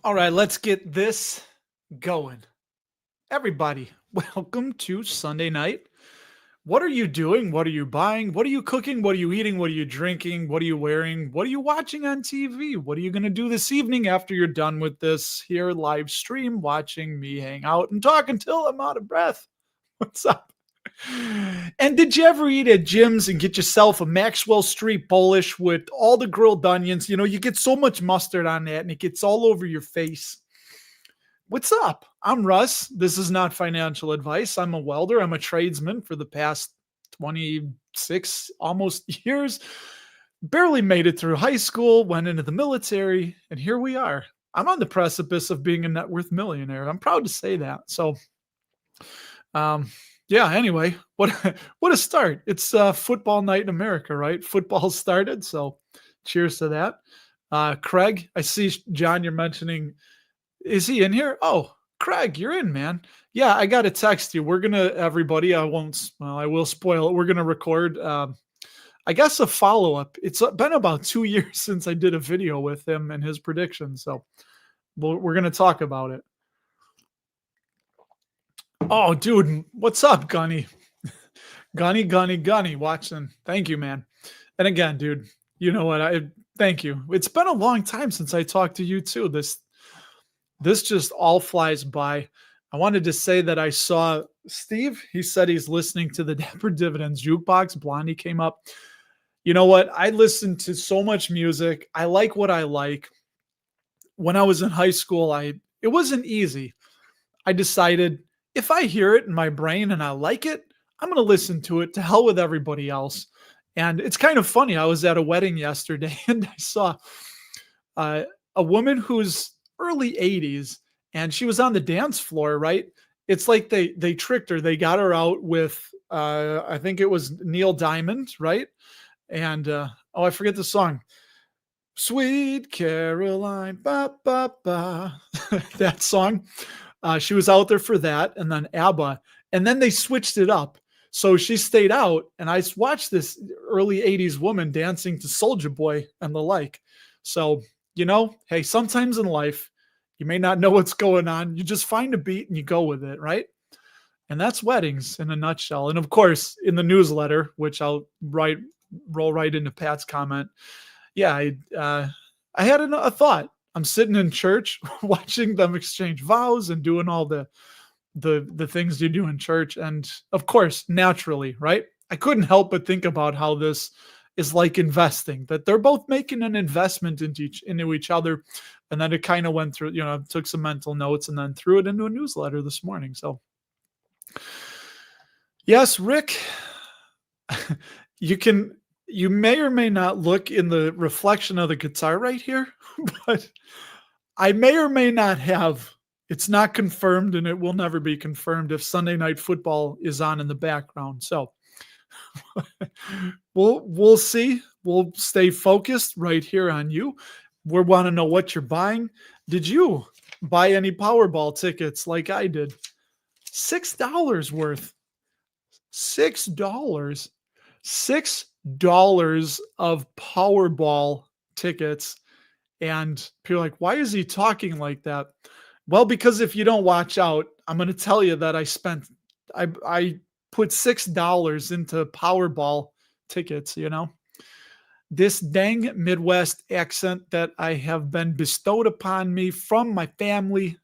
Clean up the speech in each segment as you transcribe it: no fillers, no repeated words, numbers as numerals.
All right, let's get this going. Everybody, welcome to Sunday night. What are you doing? What are you buying? What are you cooking? What are you eating? What are you drinking? What are you wearing? What are you watching on TV? What are you going to do this evening after you're done with this here live stream, watching me hang out and talk until I'm out of breath? What's up? And did you ever eat at Jim's and get yourself a Maxwell Street Polish with all the grilled onions? You know, you get so much mustard on that and it gets all over your face. What's up? I'm Russ. This is not financial advice. I'm a welder. I'm a tradesman for the past 26 almost years. Barely made it through high school, went into the military, and here we are. I'm on the precipice of being a net worth millionaire. I'm proud to say that. So, yeah, anyway, what a start. It's football night in America, right? Football started, so cheers to that. Craig, I see, John, you're mentioning, is he in here? Oh, Craig, you're in, man. Yeah, I got to text you. We're going to, everybody, I will spoil it. We're going to record, I guess, a follow-up. It's been about 2 years since I did a video with him and his predictions, so we're going to talk about it. Oh, dude, what's up, Gunny? Gunny, watching. Thank you, man. And again, dude, you know what? Thank you. It's been a long time since I talked to you too. This just all flies by. I wanted to say that I saw Steve. He said he's listening to the Dapper Dividends jukebox. Blondie came up. You know what? I listened to so much music. I like what I like. When I was in high school, it wasn't easy. I decided if I hear it in my brain and I like it, I'm going to listen to it. To hell with everybody else. And it's kind of funny. I was at a wedding yesterday and I saw a woman who's early 80s and she was on the dance floor, right? It's like they tricked her. They got her out with, I think it was Neil Diamond, right? And, I forget the song. Sweet Caroline, ba, ba, ba. That song. She was out there for that, and then ABBA, and then they switched it up. So she stayed out, and I watched this early 80s woman dancing to Soulja Boy and the like. So, you know, hey, sometimes in life, you may not know what's going on. You just find a beat and you go with it, right? And that's weddings in a nutshell. And of course, in the newsletter, which I'll roll right into Pat's comment. Yeah, I had a thought. I'm sitting in church watching them exchange vows and doing all the things you do in church. And of course, naturally, right? I couldn't help but think about how this is like investing, that they're both making an investment into each other. And then it kind of went through, took some mental notes and then threw it into a newsletter this morning. So yes, Rick, you may or may not look in the reflection of the guitar right here, but I may or may not have. It's not confirmed, and it will never be confirmed if Sunday Night Football is on in the background. So we'll see. We'll stay focused right here on you. We want to know what you're buying. Did you buy any Powerball tickets like I did? $6 worth. $6. $6 of Powerball tickets. And people are like, why is he talking like that? Well, because if you don't watch out, I'm going to tell you that I put $6 into Powerball tickets, This dang Midwest accent that I have been bestowed upon me from my family.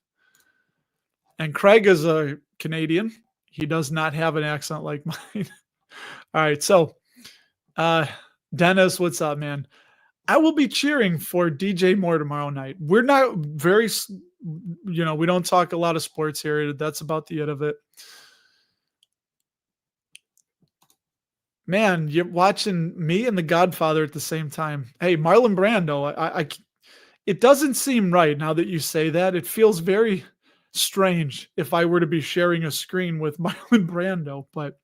And Craig is a Canadian. He does not have an accent like mine. All right. So, Dennis, what's up, man? I will be cheering for DJ Moore tomorrow night. We're not very, we don't talk a lot of sports here. That's about the end of it. Man, you're watching me and The Godfather at the same time. Hey, Marlon Brando, it doesn't seem right now that you say that. It feels very strange if I were to be sharing a screen with Marlon Brando, but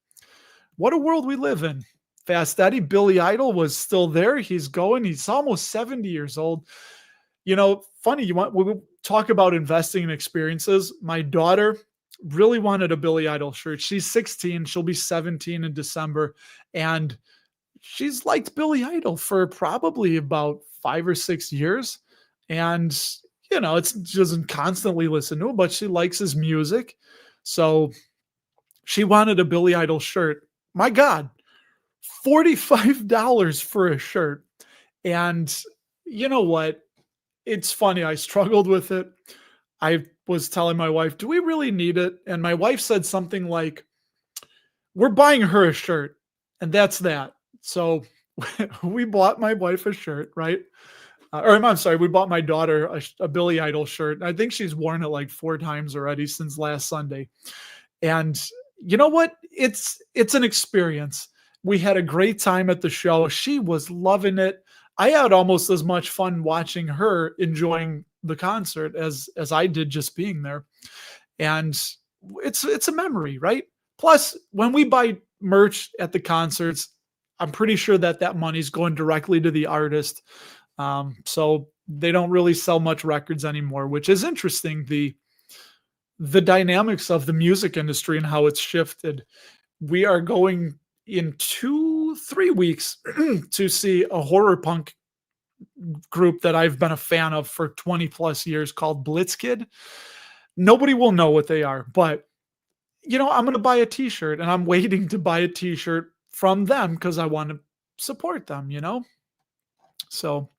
what a world we live in. Fast Eddie, Billy Idol was still there. He's going. He's almost 70 years old. Funny, we talk about investing in experiences. My daughter really wanted a Billy Idol shirt. She's 16. She'll be 17 in December. And she's liked Billy Idol for probably about 5 or 6 years. And she doesn't constantly listen to him, but she likes his music. So she wanted a Billy Idol shirt. My God, $45 for a shirt. And you know what? It's funny. I struggled with it. I was telling my wife, do we really need it? And my wife said something like, we're buying her a shirt, and that's that. So we bought my wife a shirt, right? Or I'm sorry, we bought my daughter a Billy Idol shirt. I think she's worn it like 4 times already since last Sunday. And you know what? It's an experience. We had a great time at the show. She was loving it. I had almost as much fun watching her enjoying the concert as I did just being there. And it's a memory, right? Plus, when we buy merch at the concerts, I'm pretty sure that that money's going directly to the artist. So they don't really sell much records anymore, which is interesting. The dynamics of the music industry and how it's shifted. We are going in 2-3 weeks to see a horror punk group that I've been a fan of for 20 plus years called Blitzkid. Nobody will know what they are, but I'm going to buy a t-shirt, and I'm waiting to buy a t-shirt from them because I want to support them. So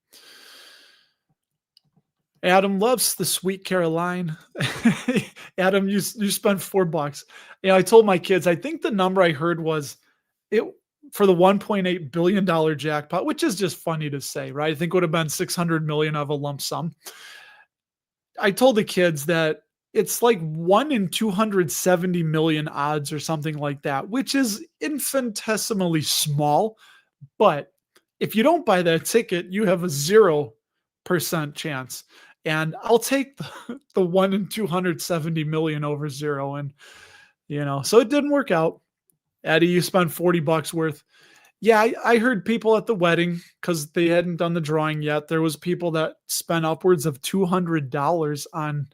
Adam loves the Sweet Caroline. Adam, you spent $4. I told my kids, I think the number I heard was it for the $1.8 billion jackpot, which is just funny to say, right? I think it would have been 600 million of a lump sum. I told the kids that it's like 1 in 270 million odds or something like that, which is infinitesimally small. But if you don't buy that ticket, you have a 0% chance. And I'll take the 1 in 270 million over 0. And, so it didn't work out. Eddie, you spent $40 worth. Yeah, I heard people at the wedding, because they hadn't done the drawing yet. There was people that spent upwards of $200 on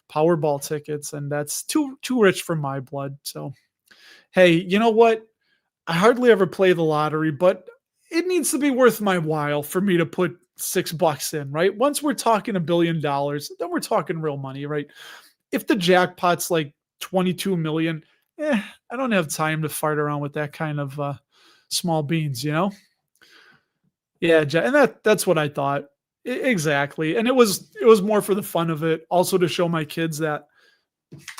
Powerball tickets, and that's too rich for my blood. So, hey, you know what? I hardly ever play the lottery, but it needs to be worth my while for me to put $6 in, right? Once we're talking $1 billion, then we're talking real money, right? If the jackpot's like 22 million, I don't have time to fart around with that kind of small beans. Yeah, and that's what I thought. Exactly. And it was more for the fun of it, also to show my kids that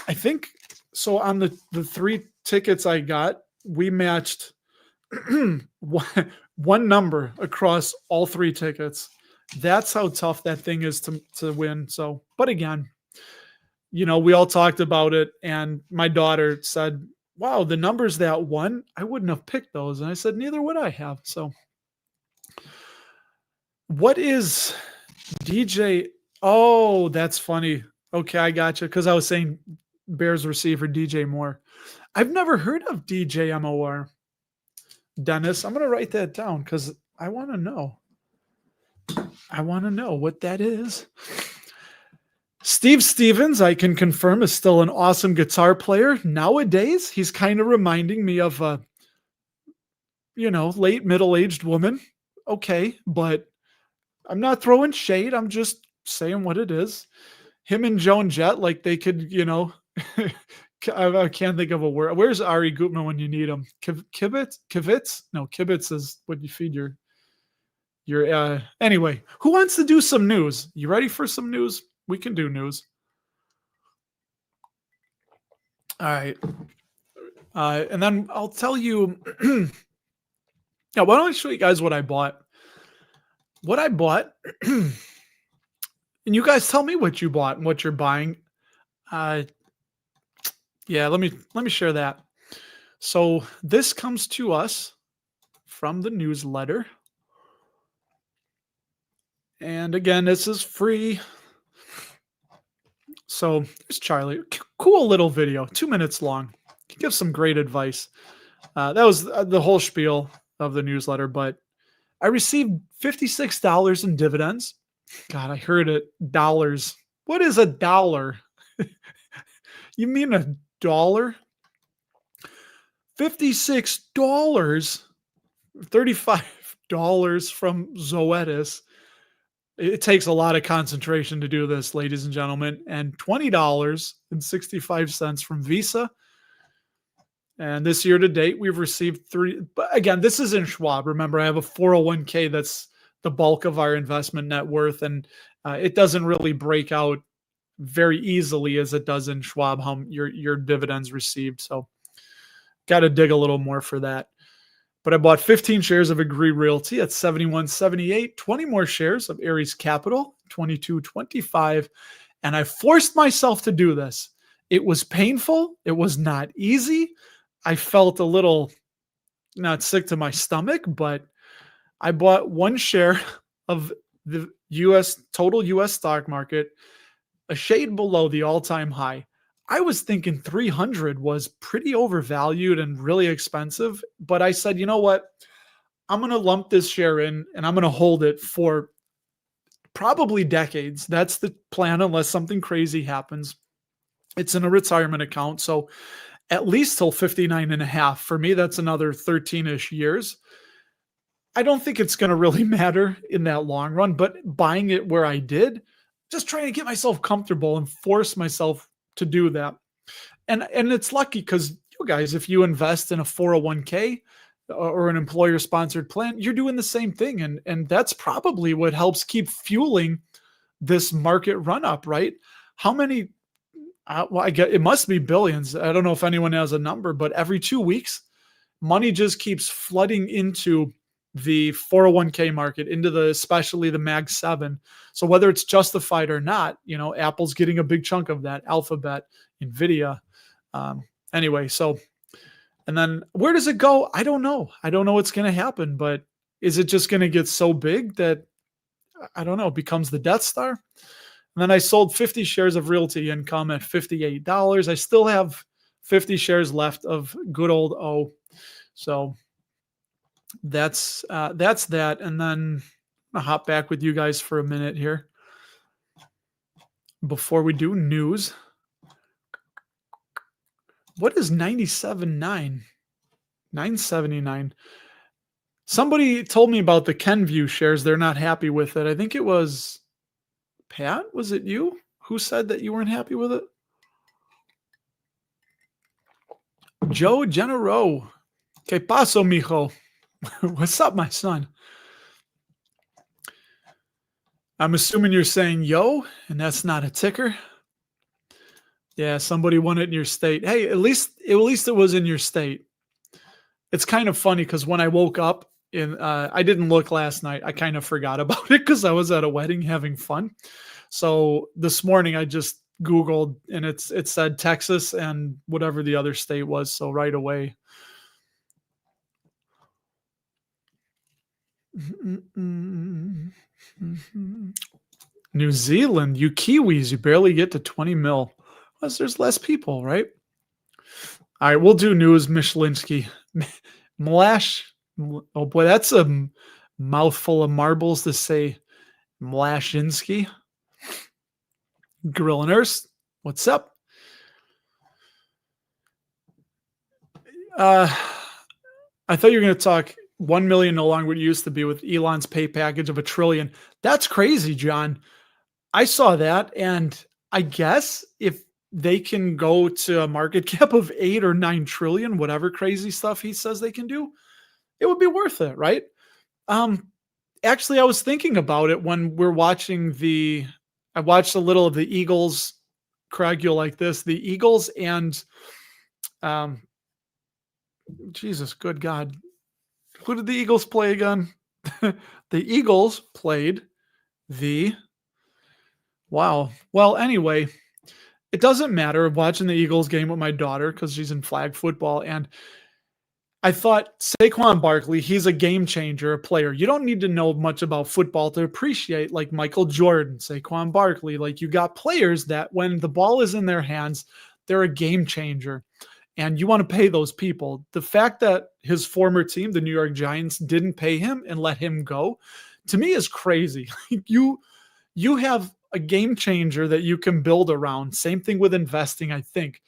I think so. On the 3 tickets I got, we matched one number across all 3 tickets. That's how tough that thing is to win. So, but again, we all talked about it, and my daughter said, wow, the numbers that won, I wouldn't have picked those. And I said, neither would I have. So what is DJ? Oh, that's funny. Okay, I got you. Because I was saying Bears receiver DJ Moore. I've never heard of DJ MOR. Dennis, I'm going to write that down because I want to know. I want to know what that is. Steve Stevens, I can confirm, is still an awesome guitar player. Nowadays, he's kind of reminding me of a, late middle-aged woman. Okay, but I'm not throwing shade. I'm just saying what it is. Him and Joan Jett, like they could, I can't think of a word. Where's Ari Gutman when you need him? Kibitz? Kivitz? No, kibitz is what you feed your anyway, who wants to do some news? You ready for some news? We can do news. All right. And then I'll tell you, yeah, why don't I show you guys what I bought? What I bought, and you guys tell me what you bought and what you're buying. Yeah, let me share that. So this comes to us from the newsletter. And again, this is free. So there's Charlie. Cool little video, 2 minutes long. Give some great advice. That was the whole spiel of the newsletter, but I received $56 in dividends. God, I heard it. Dollars. What is a dollar? You mean a dollar? $56, $35 from Zoetis. It takes a lot of concentration to do this, ladies and gentlemen. And $20.65 from Visa. And this year to date, we've received three. But again, this is in Schwab. Remember, I have a 401k that's the bulk of our investment net worth. And it doesn't really break out very easily as it does in Schwab how your dividends received. So got to dig a little more for that. But I bought 15 shares of Agree Realty at 71.78, 20 more shares of Aries Capital, 22.25. And I forced myself to do this. It was painful. It was not easy. I felt a little not sick to my stomach, but I bought one share of the total US stock market, a shade below the all-time high. I was thinking 300 was pretty overvalued and really expensive, but I said, you know what? I'm going to lump this share in and I'm going to hold it for probably decades. That's the plan unless something crazy happens. It's in a retirement account, so at least till 59 and a half. For me, that's another 13-ish years. I don't think it's going to really matter in that long run, but buying it where I did, just trying to get myself comfortable and force myself to do that. And it's lucky because you guys, if you invest in a 401k or an employer sponsored plan, you're doing the same thing. And that's probably what helps keep fueling this market run up, right? How many, well, I get it must be billions. I don't know if anyone has a number, but every 2 weeks, money just keeps flooding into the 401k market, into especially the Mag 7. So whether it's justified or not, Apple's getting a big chunk of that, Alphabet, Nvidia. Anyway, so, and then where does it go? I don't know. I don't know what's going to happen, but is it just going to get so big that, I don't know, becomes the Death Star? And then I sold 50 shares of Realty Income at $58. I still have 50 shares left of good old O. So that's that. And then I'll hop back with you guys for a minute here before we do news. What is 97.9? 979. Somebody told me about the Kenview shares. They're not happy with it. I think it was Pat. Was it you who said that you weren't happy with it? Joe Genero. Que paso, mijo? What's up, my son? I'm assuming you're saying yo, and that's not a ticker. Yeah, somebody won it in your state. Hey, at least it was in your state. It's kind of funny because when I woke up, I didn't look last night. I kind of forgot about it because I was at a wedding having fun. So this morning I just Googled and it said Texas and whatever the other state was. So right away. New Zealand, you Kiwis, you barely get to 20 mil. Plus, there's less people, right? All right, we'll do news. Michelinski. Mlash. Oh boy, that's a mouthful of marbles to say. Mlashinsky. Gorilla Nurse, what's up? I thought you were going to talk 1 million no longer what it used to be with Elon's pay package of $1 trillion. That's crazy, John. I saw that, and I guess if they can go to a market cap of 8 or 9 trillion, whatever crazy stuff he says they can do, it would be worth it, right? Actually, I was thinking about it when we're watching I watched a little of the Eagles. Craig, you'll like this. The Eagles and Jesus, good God. Who did the Eagles play again? The Eagles played wow. Well, anyway, it doesn't matter. I'm watching the Eagles game with my daughter because she's in flag football. And I thought Saquon Barkley, he's a game changer, a player. You don't need to know much about football to appreciate like Michael Jordan, Saquon Barkley. Like you got players that when the ball is in their hands, they're a game changer. And you want to pay those people. The fact that his former team, the New York Giants, didn't pay him and let him go, to me is crazy. You have a game changer that you can build around. Same thing with investing, I think.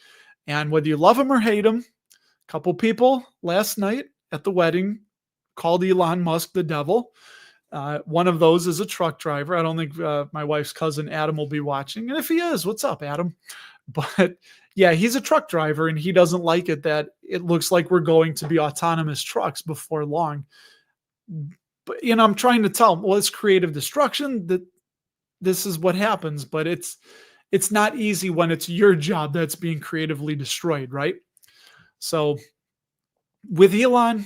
And whether you love him or hate him, a couple people last night at the wedding called Elon Musk the devil. One of those is a truck driver. I don't think my wife's cousin Adam will be watching. And if he is, what's up, Adam? But yeah, he's a truck driver and he doesn't like it that it looks like we're going to be autonomous trucks before long. But I'm trying to tell him, well, it's creative destruction, that this is what happens, but it's not easy when it's your job that's being creatively destroyed, right? So with Elon,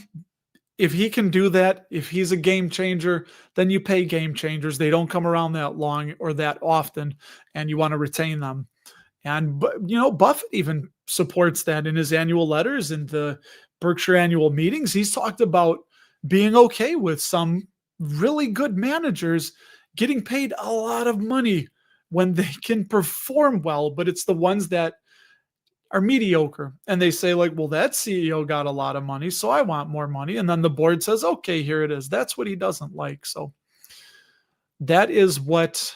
if he can do that, if he's a game changer, then you pay game changers. They don't come around that long or that often, and you want to retain them. And Buffett even supports that in his annual letters and the Berkshire annual meetings. He's talked about being okay with some really good managers getting paid a lot of money when they can perform well, but it's the ones that are mediocre. And they say, like, well, that CEO got a lot of money, so I want more money. And then the board says, okay, here it is. That's what he doesn't like. So that is what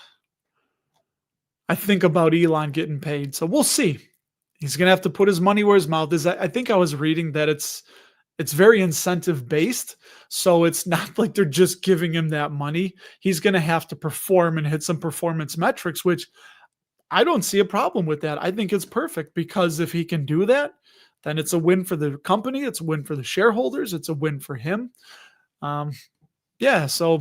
I think about Elon getting paid. So we'll see. He's going to have to put his money where his mouth is. I think I was reading that it's very incentive based. So it's not like they're just giving him that money. He's going to have to perform and hit some performance metrics, which I don't see a problem with that. I think it's perfect, because if he can do that, then it's a win for the company. It's a win for the shareholders. It's a win for him. So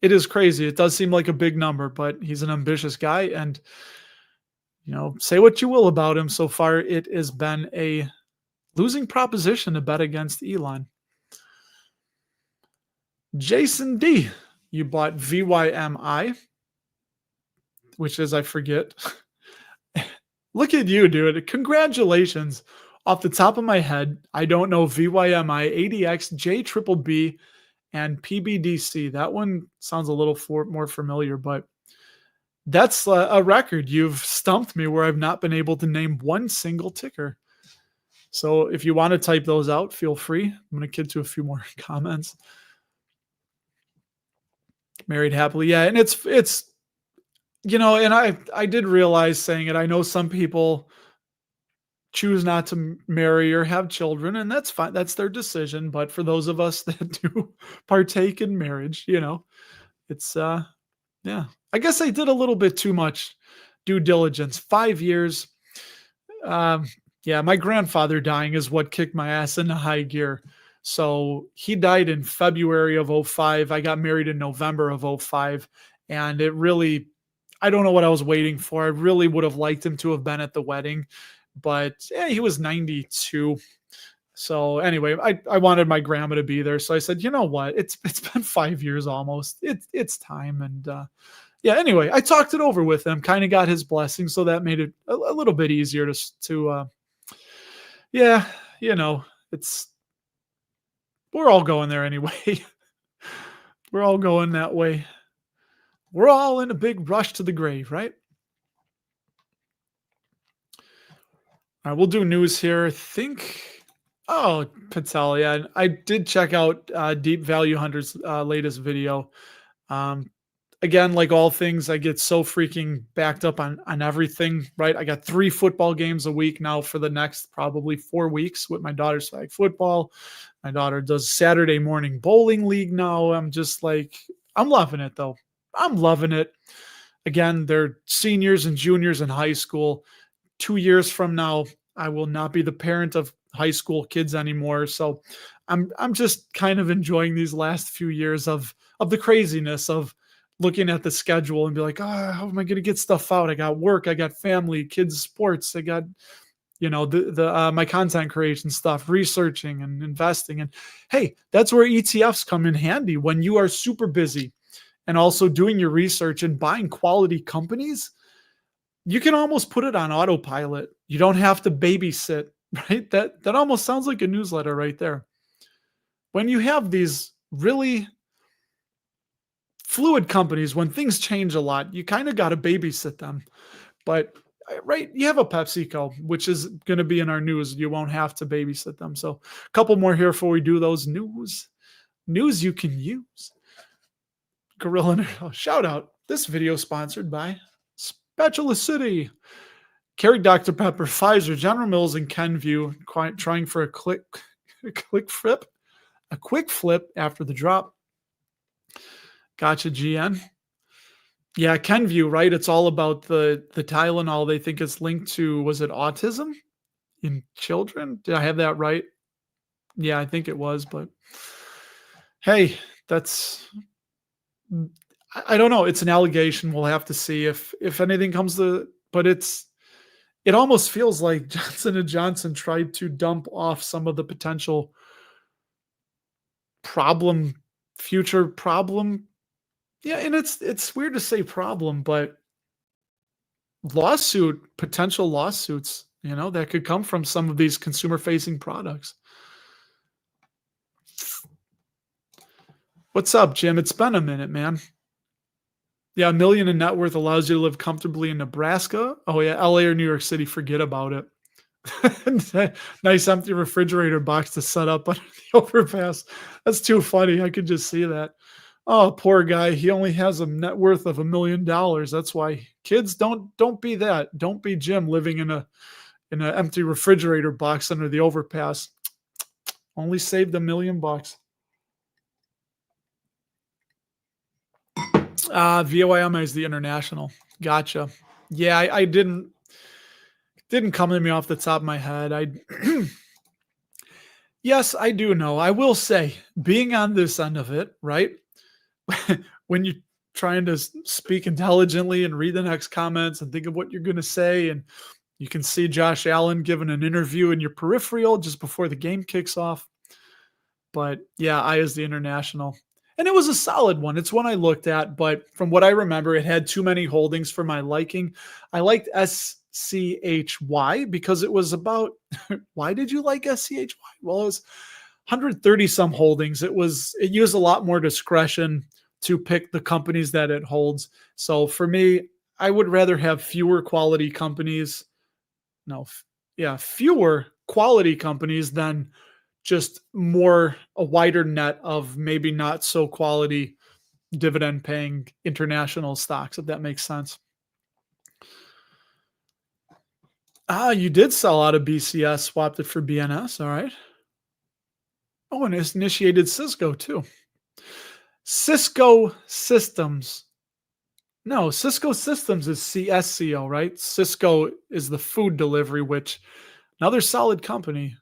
it is crazy. It does seem like a big number, but he's an ambitious guy. And, say what you will about him. So far, it has been a losing proposition to bet against Elon. Jason D, you bought VYMI, which is, I forget. Look at you, dude. Congratulations. Off the top of my head, I don't know VYMI, ADX, JBBB, and PBDC. That one sounds a little more familiar, but that's a record. You've stumped me where I've not been able to name one single ticker. So if you want to type those out, feel free. I'm going to get to a few more comments. Married happily. Yeah. And it's, and I did realize saying it. I know some people choose not to marry or have children, and that's fine. That's their decision. But for those of us that do partake in marriage, it's, yeah, I guess I did a little bit too much due diligence. 5 years. Yeah, my grandfather dying is what kicked my ass into high gear. So he died in February of 2005. I got married in November of 2005. And it really, I don't know what I was waiting for. I really would have liked him to have been at the wedding. But he was 92. So anyway, I wanted my grandma to be there. So I said, you know what? It's been 5 years almost. It's time. And anyway, I talked it over with him, kind of got his blessing. So that made it a little bit easier to we're all going there anyway. We're all going that way. We're all in a big rush to the grave, right? All right, we'll do news here. Patel, yeah. I did check out Deep Value Hunter's latest video. Again, like all things, I get so freaking backed up on everything, right? I got 3 football games a week now for the next probably 4 weeks with my daughter's flag football. My daughter does Saturday morning bowling league now. I'm just like, I'm loving it though. I'm loving it. Again, they're seniors and juniors in high school. 2 years from now, I will not be the parent of high school kids anymore. So I'm just kind of enjoying these last few years of the craziness of looking at the schedule and be like, how am I going to get stuff out? I got work, I got family, kids, sports, I got, my content creation stuff, researching and investing. And hey, that's where ETFs come in handy when you are super busy and also doing your research and buying quality companies. You can almost put it on autopilot. You don't have to babysit, right? That almost sounds like a newsletter right there. When you have these really fluid companies, when things change a lot, you kind of got to babysit them. But right, you have a PepsiCo, which is going to be in our news. You won't have to babysit them. So a couple more here before we do those news you can use. Gorilla shout out. This video sponsored by Spatula City. Carry Dr. Pepper, Pfizer, General Mills, and Kenvue trying for a quick flip after the drop. Gotcha, GN. Yeah, Kenview, right? It's all about the Tylenol. They think it's linked to, was it autism in children? Did I have that right? Yeah, I think it was, but hey, that's I don't know. It's an allegation. We'll have to see if anything comes to, but it almost feels like Johnson and Johnson tried to dump off some of the potential problem, future problem. Yeah, and it's weird to say problem, but potential lawsuits, that could come from some of these consumer facing products. What's up, Jim? It's been a minute, man. Yeah, a million in net worth allows you to live comfortably in Nebraska. Oh yeah, LA or New York City, forget about it. Nice empty refrigerator box to set up under the overpass. That's too funny. I could just see that. Oh, poor guy. He only has a net worth of $1 million. That's why kids don't be that. Don't be Jim living in an empty refrigerator box under the overpass. Only saved $1 million. VOIM is the international. Gotcha. Yeah, I didn't come to me off the top of my head. I yes, I do know. I will say, being on this end of it, right? When you're trying to speak intelligently and read the next comments and think of what you're going to say, and you can see Josh Allen giving an interview in your peripheral just before the game kicks off. But yeah, I is the international. And it was a solid one. It's one I looked at, but from what I remember, it had too many holdings for my liking. I liked SCHY because it was about why did you like SCHY? Well, it was 130 some holdings. It used a lot more discretion to pick the companies that it holds. So for me, I would rather have fewer quality companies. No, yeah, fewer quality companies than just a wider net of maybe not so quality dividend paying international stocks, if that makes sense. You did sell out of BCS, swapped it for BNS. All right. Oh, and it's initiated Cisco too. Cisco Systems. No, Cisco Systems is CSCO, right? Cisco is the food delivery, which another solid company.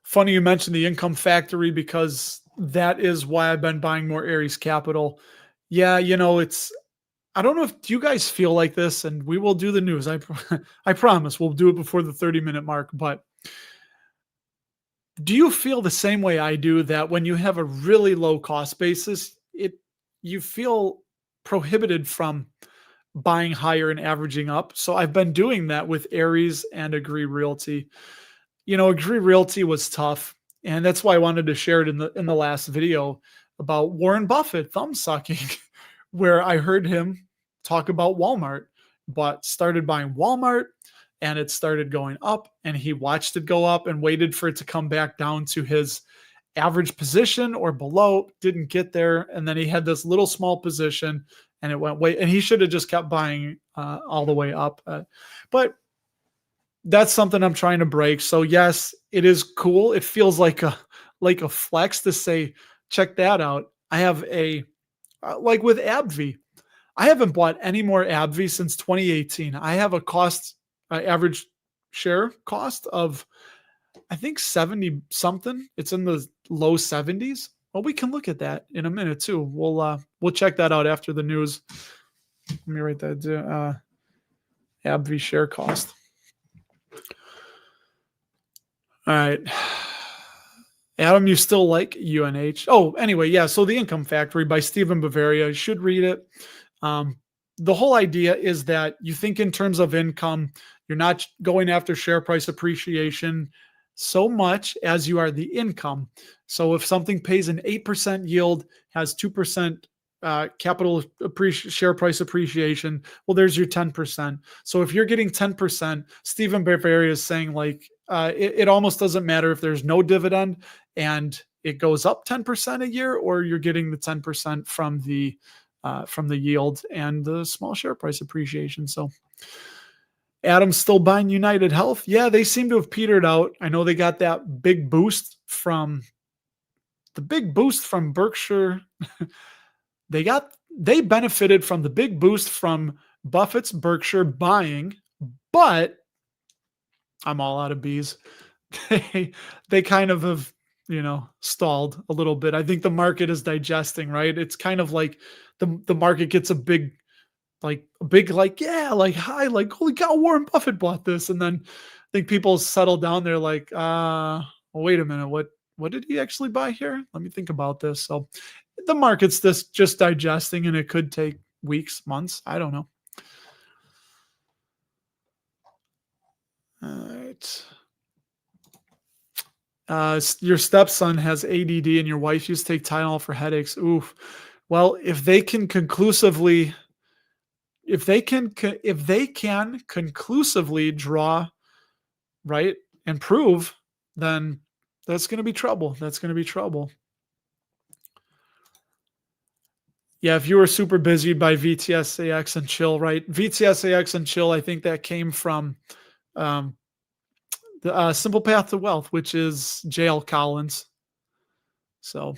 Funny you mentioned the income factory because that is why I've been buying more Aries Capital. Yeah, I don't know if you guys feel like this, and we will do the news. I promise we'll do it before the 30-minute mark. But do you feel the same way I do that when you have a really low cost basis, you feel prohibited from buying higher and averaging up? So I've been doing that with Aries and Agree Realty. Agree Realty was tough, and that's why I wanted to share it in the last video about Warren Buffett thumb sucking, where I heard him talk about Walmart, but started buying Walmart, and it started going up, and he watched it go up and waited for it to come back down to his average position or below, didn't get there, and then he had this little small position, and it went way, and he should have just kept buying all the way up, but that's something I'm trying to break. So yes, it is cool. It feels like a flex to say, check that out. I have like with AbbVie, I haven't bought any more AbbVie since 2018. I have a average share cost of, I think 70 something. It's in the low 70s. Well, we can look at that in a minute too. We'll check that out after the news. Let me write that down. AbbVie share cost. All right. Adam, you still like UNH? Oh, anyway, yeah. So The Income Factory by Stephen Bavaria. You should read it. The whole idea is that you think in terms of income. You're not going after share price appreciation so much as you are the income. So if something pays an 8% yield, has 2% share price appreciation, well, there's your 10%. So if you're getting 10%, Stephen Bavaria is saying it almost doesn't matter if there's no dividend and it goes up 10% a year, or you're getting the 10% from the yield and the small share price appreciation. So Adam's still buying United Health. Yeah, they seem to have petered out. I know they got that big boost from Berkshire. They benefited from the big boost from Buffett's Berkshire buying, but I'm all out of bees. They kind of have, stalled a little bit. I think the market is digesting, right? It's kind of like the market gets a big yeah, like high, like holy cow, Warren Buffett bought this, and then I think people settle down. They're like, well, wait a minute, what did he actually buy here? Let me think about this. So the market's just digesting, and it could take weeks, months. I don't know. All right. Your stepson has ADD and your wife used to take Tylenol for headaches. Oof. Well, if they can conclusively draw, right, and prove, then that's going to be trouble. That's going to be trouble. Yeah, if you were super busy by VTSAX and Chill, right? VTSAX and Chill, I think that came from um, the Simple Path to Wealth, which is JL Collins. So,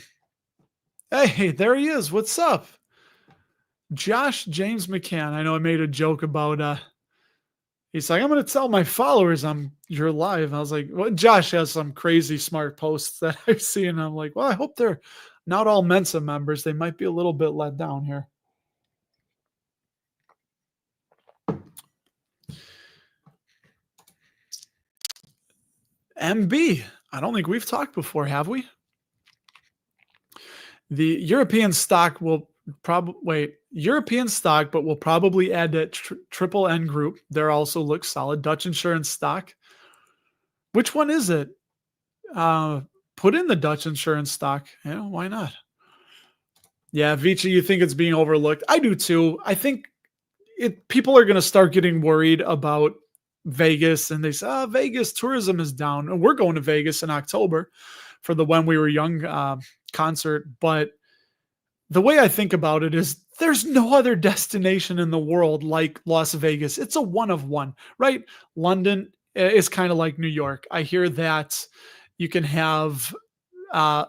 hey, there he is. What's up? Josh James McCann. I know I made a joke about he's like, I'm gonna tell my followers you're live. I was like, well, Josh has some crazy smart posts that I've seen. And I'm like, well, I hope they're not all Mensa members. They might be a little bit let down here. MB. I don't think we've talked before, have we? The European stock will European stock, but we'll probably add that triple N group. There also looks solid. Dutch insurance stock. Which one is it? Put in the Dutch insurance stock. Yeah, why not? Yeah, Vici, you think it's being overlooked? I do too. I think people are going to start getting worried about Vegas, and they say, Vegas tourism is down. And we're going to Vegas in October for the When We Were Young concert. But the way I think about it is there's no other destination in the world like Las Vegas. It's a one of one, right? London is kind of like New York. I hear that you can have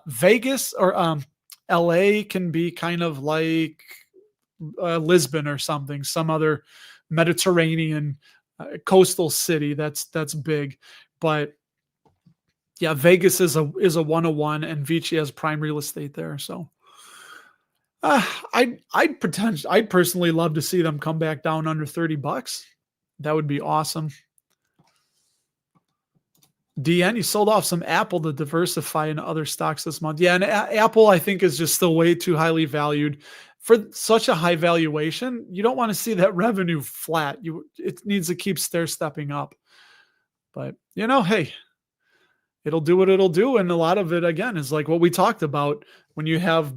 Vegas or LA can be kind of like Lisbon or something, some other Mediterranean coastal city that's big. But yeah, Vegas is a 101, and Vici has prime real estate there. So I'd personally love to see them come back down under $30. That would be awesome. DN, you sold off some Apple to diversify into other stocks this month. Yeah, and Apple, I think, is just still way too highly valued. For such a high valuation, you don't want to see that revenue flat. It needs to keep stair-stepping up. But, hey, it'll do what it'll do. And a lot of it, again, is like what we talked about when you have,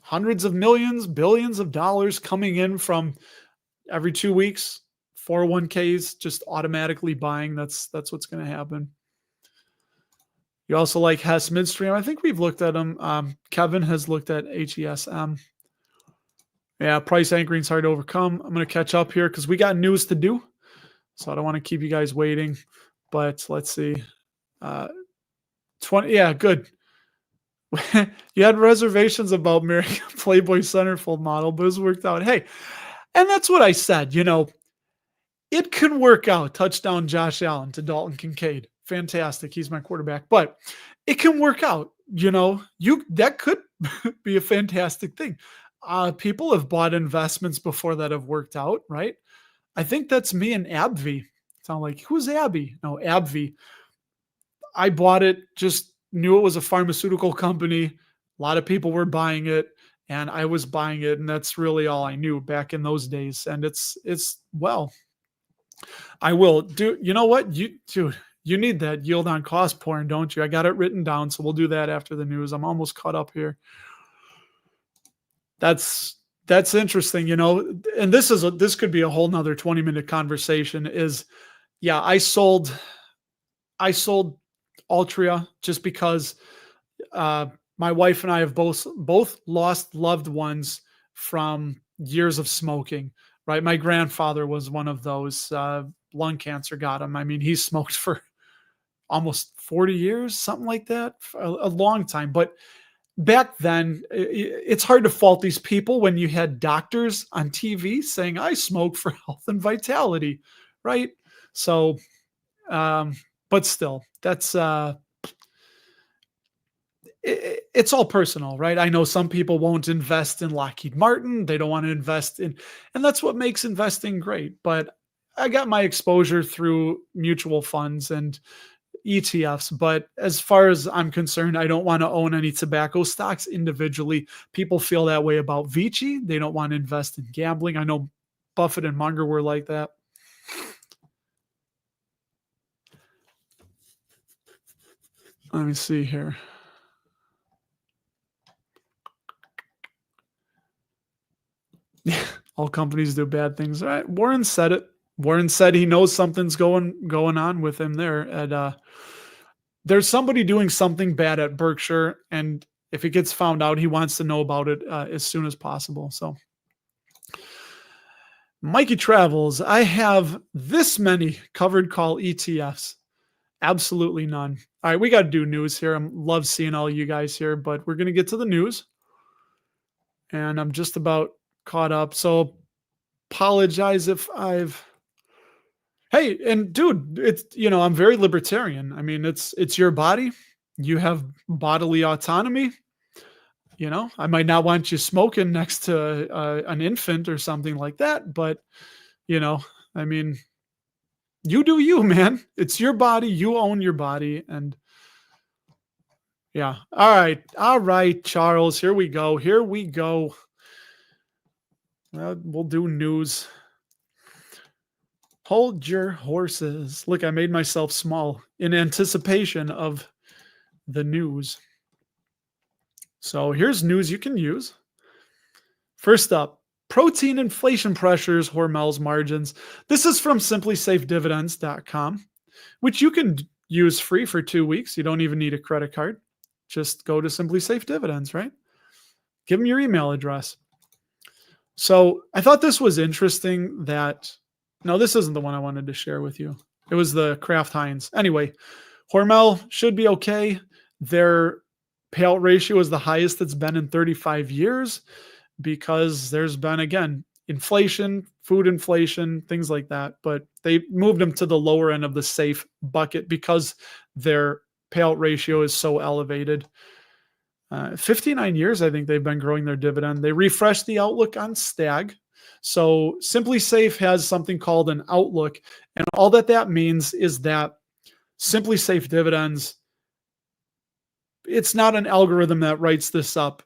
hundreds of millions, billions of dollars coming in from every 2 weeks, 401ks just automatically buying. That's what's going to happen. You also like Hess Midstream. I think we've looked at them. Kevin has looked at HESM. Yeah, price anchoring is hard to overcome. I'm going to catch up here because we got news to do. So I don't want to keep you guys waiting. But let's see. 20. Yeah, good. You had reservations about marrying a Playboy centerfold model, but it was worked out. Hey, and that's what I said. It can work out. Touchdown Josh Allen to Dalton Kincaid. Fantastic. He's my quarterback, but it can work out. That could be a fantastic thing. People have bought investments before that have worked out, right? I think that's me and AbbVie. Sound like, who's Abby? No, AbbVie. I bought it, just knew it was a pharmaceutical company. A lot of people were buying it, and I was buying it, and that's really all I knew back in those days. And I will do. You know what, you need that yield on cost porn, don't you? I got it written down, so we'll do that after the news. I'm almost caught up here. That's interesting, and this could be a whole nother 20-minute conversation. I sold Altria just because my wife and I have both lost loved ones from years of smoking, right? My grandfather was one of those. Lung cancer got him. I mean, he smoked for almost 40 years, something like that, for a long time. But back then, it's hard to fault these people when you had doctors on TV saying, I smoke for health and vitality, right? So, um, but still, that's it's all personal, right? I know some people won't invest in Lockheed Martin. They don't want to invest in, and that's what makes investing great. But I got my exposure through mutual funds and ETFs. But as far as I'm concerned, I don't want to own any tobacco stocks individually. People feel that way about Vici. They don't want to invest in gambling. I know Buffett and Munger were like that. Let me see here. All companies do bad things. All right. Warren said it. Warren said he knows something's going on with him there. And there's somebody doing something bad at Berkshire, and if it gets found out, he wants to know about it as soon as possible. So, Mikey Travels, I have this many covered call ETFs. Absolutely none. All right, we got to do news here. I love seeing all you guys here, but we're going to get to the news. And I'm just about caught up. So apologize if I've Hey, and dude, it's I'm very libertarian. I mean, it's your body. You have bodily autonomy. I might not want you smoking next to an infant or something like that, but I mean, you do you, man. It's your body. You own your body, and yeah. All right, Charles. Here we go. We'll do news. Hold your horses. Look, I made myself small in anticipation of the news. So here's news you can use. First up, protein inflation pressures Hormel's margins. This is from simplysafedividends.com, which you can use free for 2 weeks. You don't even need a credit card. Just go to Simply Safe Dividends, right? Give them your email address. So I thought this was interesting that, no, this isn't the one I wanted to share with you. It was the Kraft Heinz. Anyway, Hormel should be okay. Their payout ratio is the highest it's been in 35 years because there's been, again, inflation, food inflation, things like that. But they moved them to the lower end of the safe bucket because their payout ratio is so elevated. 59 years, I think they've been growing their dividend. They refreshed the outlook on Stag. So Simply Safe has something called an outlook. And all that means is that Simply Safe Dividends, it's not an algorithm that writes this up.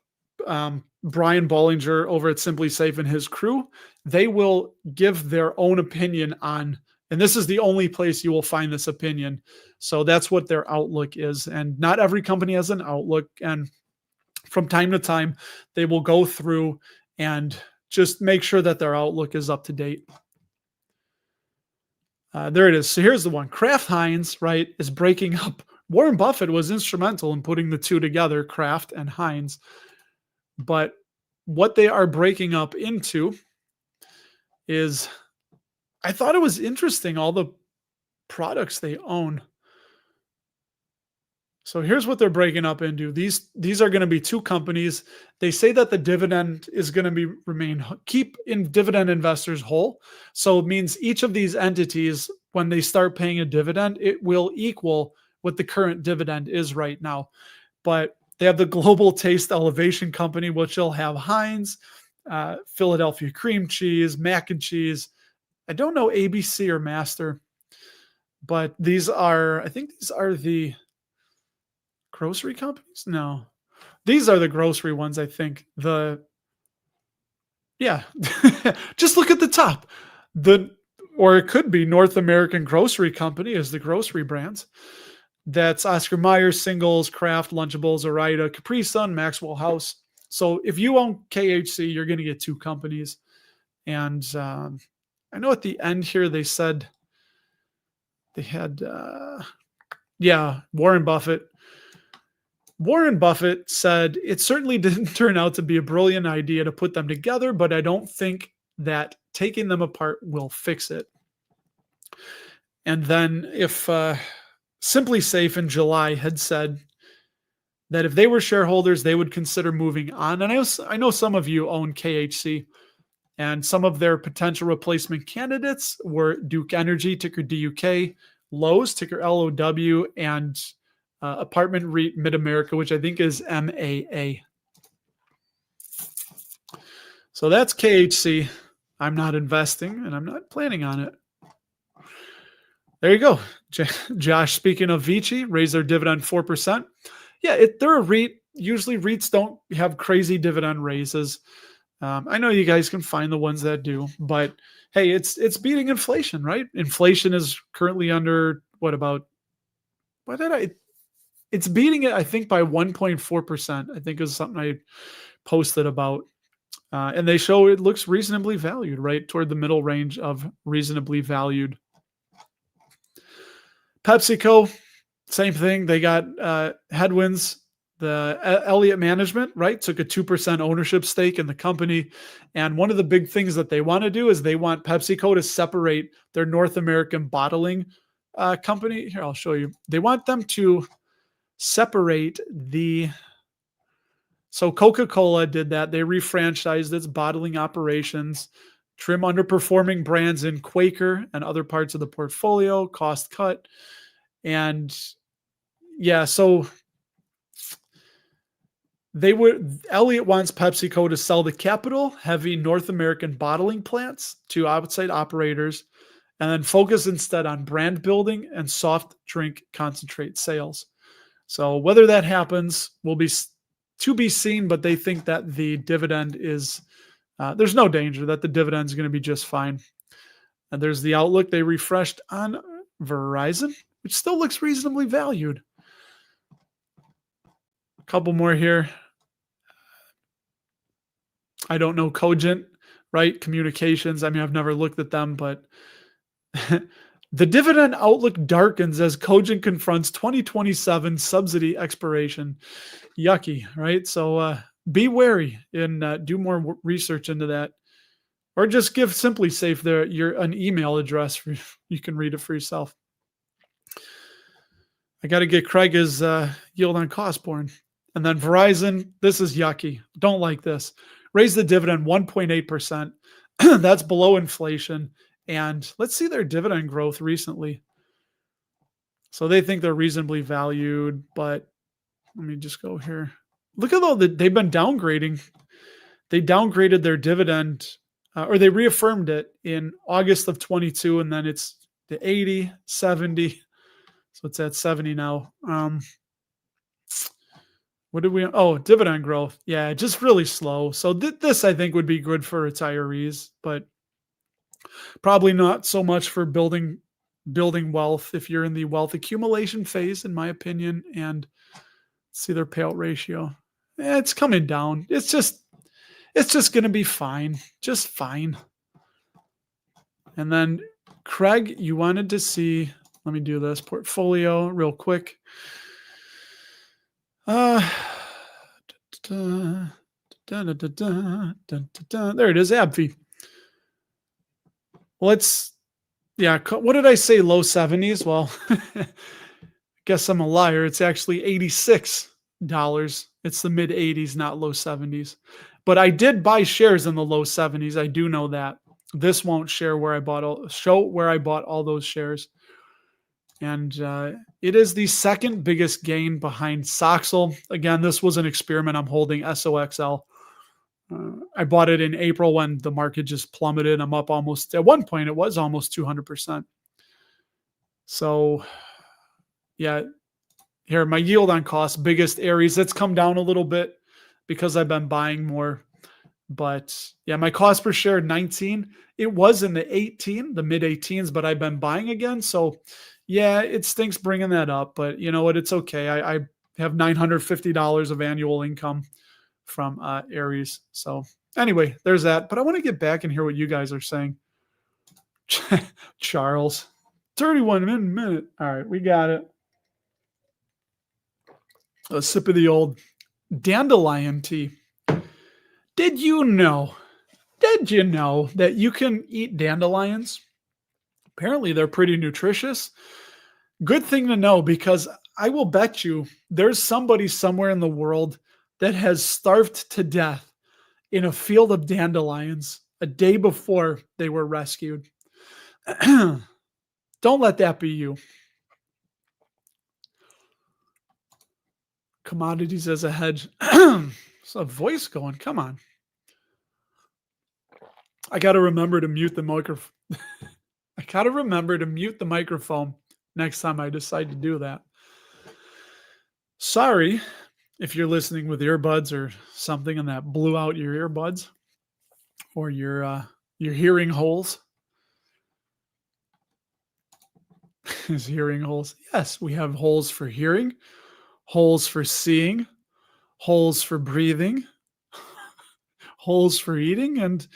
Brian Bollinger over at Simply Safe and his crew, they will give their own opinion on, and this is the only place you will find this opinion. So that's what their outlook is. And not every company has an outlook. And from time to time, they will go through and just make sure that their outlook is up to date. There it is. So here's the one. Kraft Heinz, right, is breaking up. Warren Buffett was instrumental in putting the two together, Kraft and Heinz. But what they are breaking up into is, I thought it was interesting, all the products they own. So here's what they're breaking up into. These are going to be two companies. They say that the dividend is going to keep in dividend investors whole. So it means each of these entities, when they start paying a dividend, it will equal what the current dividend is right now. But they have the Global Taste Elevation Company, which will have Heinz, Philadelphia cream cheese, mac and cheese. I don't know ABC or Master, but I think these are the grocery companies? No, these are the grocery ones. I think just look at the top. Or it could be North American Grocery Company is the grocery brands. That's Oscar Mayer, Singles, Kraft, Lunchables, Ore-Ida, Capri Sun, Maxwell House. So if you own KHC, you're going to get two companies. And I know at the end here they said they had, Warren Buffett. Warren Buffett said it certainly didn't turn out to be a brilliant idea to put them together, but I don't think that taking them apart will fix it. And then if Simply Safe in July had said that if they were shareholders, they would consider moving on. And I know some of you own KHC, and some of their potential replacement candidates were Duke Energy, ticker DUK, Lowe's, ticker LOW, and Apartment REIT Mid America, which I think is MAA. So that's KHC. I'm not investing, and I'm not planning on it. There you go. Josh, speaking of Vici, raised their dividend 4%. Yeah, they're a REIT. Usually REITs don't have crazy dividend raises. I know you guys can find the ones that do, but hey, it's beating inflation, right? Inflation is currently under it's beating it, I think, by 1.4%. I think is something I posted about. And they show it looks reasonably valued, right? Toward the middle range of reasonably valued. PepsiCo, same thing. They got headwinds. The Elliott Management, right, took a 2% ownership stake in the company. And one of the big things that they want to do is they want PepsiCo to separate their North American bottling company. Here, I'll show you. They want them to separate so Coca-Cola did that. They refranchised its bottling operations, trim underperforming brands in Quaker and other parts of the portfolio, cost cut. And yeah, so Elliott wants PepsiCo to sell the capital heavy North American bottling plants to outside operators and then focus instead on brand building and soft drink concentrate sales. So whether that happens will be to be seen, but they think that the dividend is, there's no danger that the dividend is going to be just fine. And there's the outlook they refreshed on Verizon, which still looks reasonably valued. A couple more here. I don't know Cogent, right? Communications. I mean, I've never looked at them, but the dividend outlook darkens as Cogent confronts 2027 subsidy expiration. Yucky, right? So be wary and do more research into that, or just give Simply Safe an email address for you can read it for yourself. I got to get Craig his yield on cost born, and then Verizon. This is yucky. Don't like this. Raise the dividend 1.8%. That's below inflation. And let's see their dividend growth recently. So they think they're reasonably valued, but let me just go here. Look at all they've been downgrading. They downgraded their dividend, or they reaffirmed it in August of 22, and then it's the 80, 70. So it's at 70 now. What did we? Oh, dividend growth. Yeah, just really slow. So this I think would be good for retirees, but probably not so much for building wealth if you're in the wealth accumulation phase, in my opinion. And see their payout ratio. It's coming down. It's just going to be fine. Just fine. And then Craig, you wanted to see, let me do this portfolio real quick. There it is, AbbVie. What did I say? Low 70s? Well, guess I'm a liar. It's actually $86. It's the mid 80s, not low 70s. But I did buy shares in the low 70s. I do know that. This won't show where I bought all those shares. And it is the second biggest gain behind Soxel. Again, this was an experiment. I'm holding SOXL. I bought it in April when the market just plummeted. I'm up almost, at one point, it was almost 200%. So, yeah, here, my yield on cost, biggest areas. It's come down a little bit because I've been buying more. But yeah, my cost per share, 19. It was in the mid 18s, but I've been buying again. So yeah, it stinks bringing that up, but you know what? It's okay. I have $950 of annual income from Aries. So anyway, there's that. But I want to get back and hear what you guys are saying. Charles, 31 minute. All right, we got it. A sip of the old dandelion tea. Did you know Did you know that you can eat dandelions? Apparently, they're pretty nutritious. Good thing to know because I will bet you there's somebody somewhere in the world that has starved to death in a field of dandelions a day before they were rescued. Don't let that be you. Commodities as a hedge. It's a voice going. Come on. I got to remember to mute the microphone. I got to remember to mute the microphone next time I decide to do that. Sorry if you're listening with earbuds or something and that blew out your earbuds or your hearing holes. His hearing holes. Yes, we have holes for hearing, holes for seeing, holes for breathing, holes for eating, and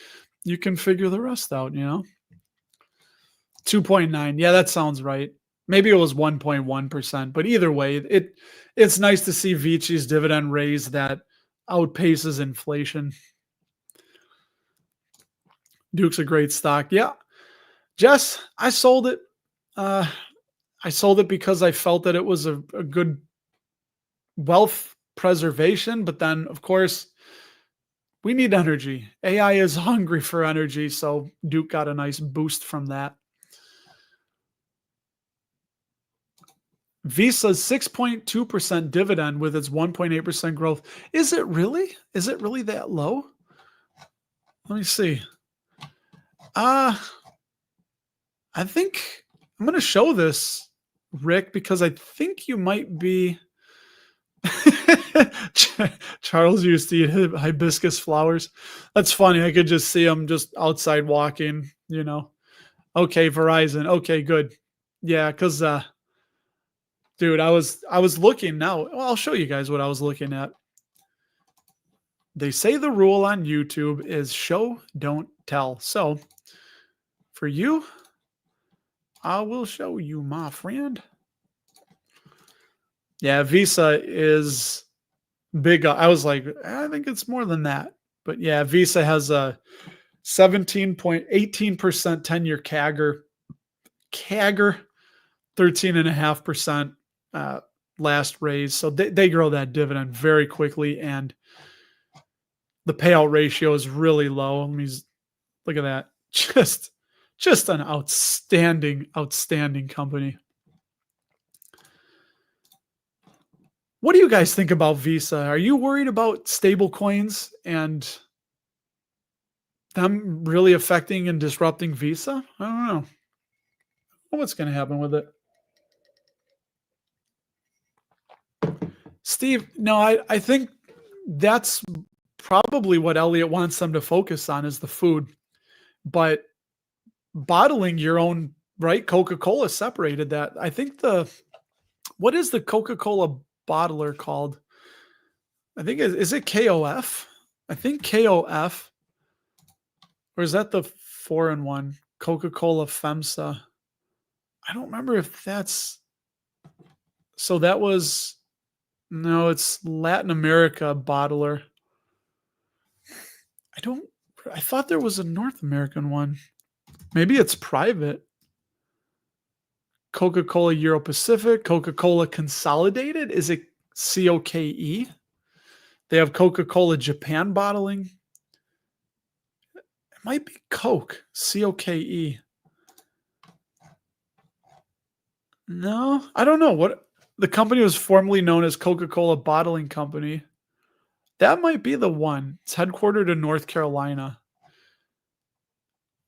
you can figure the rest out, 2.9. Yeah, that sounds right. Maybe it was 1.1%, but either way, it's nice to see Vichi's dividend raise that outpaces inflation. Duke's a great stock. Yeah. Jess, I sold it. I sold it because I felt that it was a good wealth preservation, but then of course we need energy. AI is hungry for energy, so Duke got a nice boost from that. Visa's 6.2% dividend with its 1.8% growth. Is it really? Is it really that low? Let me see. I think I'm going to show this, Rick, because I think you might be. Charles used to eat hibiscus flowers. That's funny. I could just see him just outside walking, Okay, Verizon. Okay, good. Yeah, because dude, I was looking now. Well, I'll show you guys what I was looking at. They say the rule on YouTube is show, don't tell. So for you, I will show you, my friend. Yeah, Visa is big. I was like, I think it's more than that. But yeah, Visa has a 17.18% 10-year CAGR, 13.5% last raise. So they grow that dividend very quickly, and the payout ratio is really low. Let me look at that. Just an outstanding company. What do you guys think about Visa? Are you worried about stable coins and them really affecting and disrupting Visa? I don't know. What's going to happen with it? Steve, no, I think that's probably what Elliot wants them to focus on is the food. But bottling your own, right? Coca-Cola separated that. I think what is the Coca-Cola bottler called? I think is it KOF? I think KOF, or is that the 4-in-1 Coca-Cola FEMSA? I don't remember if that's. So that was no, it's Latin America bottler. I thought there was a North American one. Maybe it's private. Coca-Cola Euro Pacific, Coca-Cola Consolidated. Is it COKE? They have Coca-Cola Japan bottling. It might be Coke, COKE. No, I don't know. What the company was formerly known as Coca-Cola Bottling Company. That might be the one. It's headquartered in North Carolina.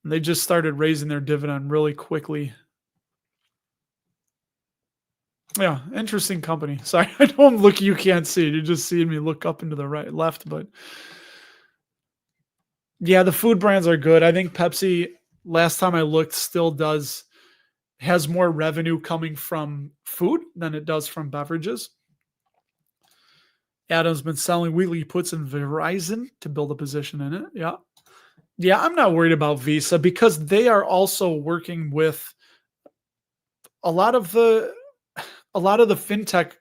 And they just started raising their dividend really quickly. Yeah, interesting company. Sorry, I don't look. You can't see it. You're just seeing me look up into the right, left. But yeah, the food brands are good. I think Pepsi, last time I looked, still has more revenue coming from food than it does from beverages. Adam's been selling weekly puts in Verizon to build a position in it. Yeah. Yeah, I'm not worried about Visa because they are also working with a lot of the fintech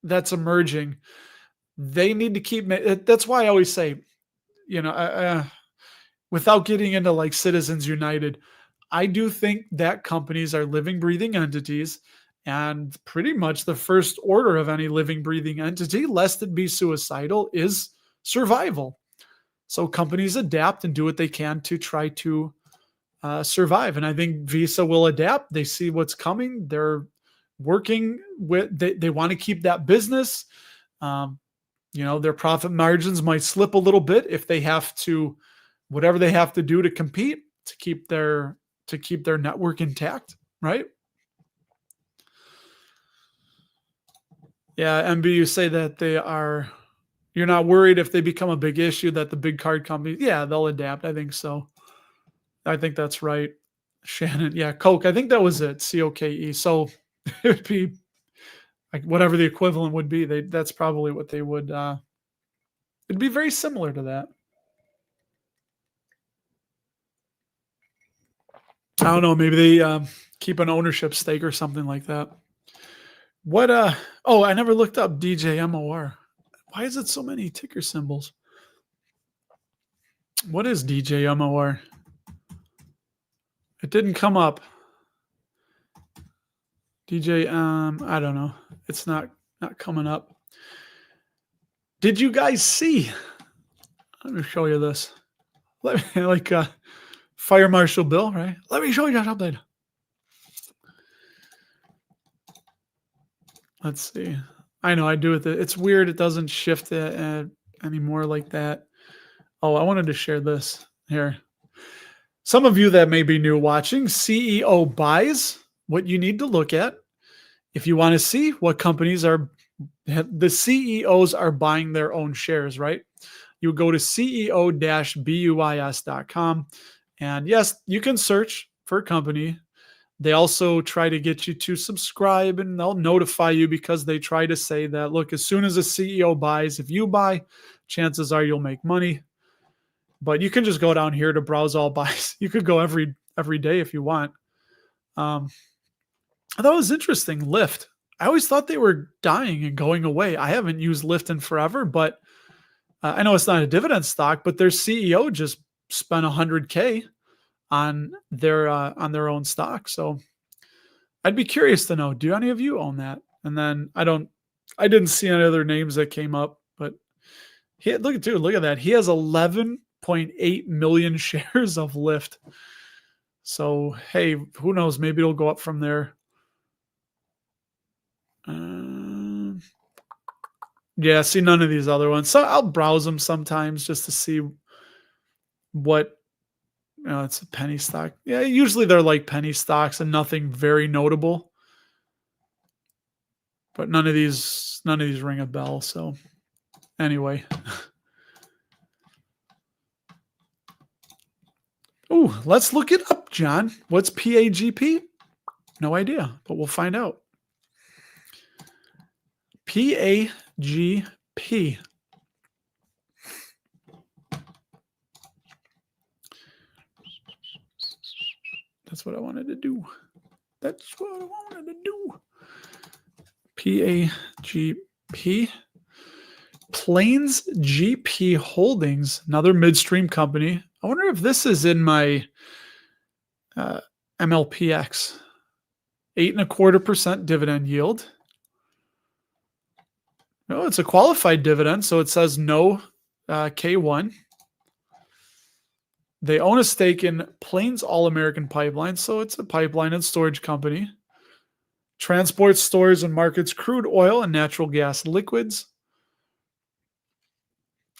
that's emerging. They need to keep. That's why I always say, without getting into like Citizens United, I do think that companies are living, breathing entities. And pretty much the first order of any living, breathing entity, lest it be suicidal, is survival. So companies adapt and do what they can to try to survive. And I think Visa will adapt. They see what's coming. They're working with, they want to keep that business. Um, their profit margins might slip a little bit if they have to, whatever they have to do to compete to keep their network intact, right? Yeah, MB, you say that you're not worried if they become a big issue that the big card companies, yeah, they'll adapt. I think so. I think that's right. Shannon, yeah, Coke. I think that was it. COKE. So it would be like whatever the equivalent would be. That's probably what they would. It'd be very similar to that. I don't know. Maybe they keep an ownership stake or something like that. What? Oh, I never looked up DJMOR. Why is it so many ticker symbols? What is DJMOR? It didn't come up. DJ, I don't know. It's not coming up. Did you guys see? Let me show you this. Let me like Fire Marshal Bill, right? Let me show you something. Let's see. I know I do it. It's weird. It doesn't shift it anymore like that. Oh, I wanted to share this here. Some of you that may be new watching, CEO buys, what you need to look at if you want to see what companies are, the CEOs are buying their own shares, right? You go to ceo-buis.com. And yes, you can search for a company. They also try to get you to subscribe and they'll notify you because they try to say that, look, as soon as a CEO buys, if you buy, chances are you'll make money. But you can just go down here to browse all buys. You could go every day if you want. I thought it was interesting. Lyft. I always thought they were dying and going away. I haven't used Lyft in forever, but I know it's not a dividend stock, but their CEO just spent $100K on their own stock. So I'd be curious to know, do any of you own that? And then I didn't see any other names that came up, but look at that. He has 11.8 million shares of Lyft. So, hey, who knows? Maybe it'll go up from there. Yeah, see none of these other ones. So I'll browse them sometimes just to see what, it's a penny stock. Yeah, usually they're like penny stocks and nothing very notable. But none of these ring a bell. So anyway. Oh, let's look it up, John. What's PAGP? No idea, but we'll find out. PAGP. That's what I wanted to do. PAGP. Plains GP Holdings, another midstream company. I wonder if this is in my MLPX. 8.25% dividend yield. No, it's a qualified dividend, so it says no K1. They own a stake in Plains All American Pipeline, so it's a pipeline and storage company. Transports, stores, and markets crude oil and natural gas liquids.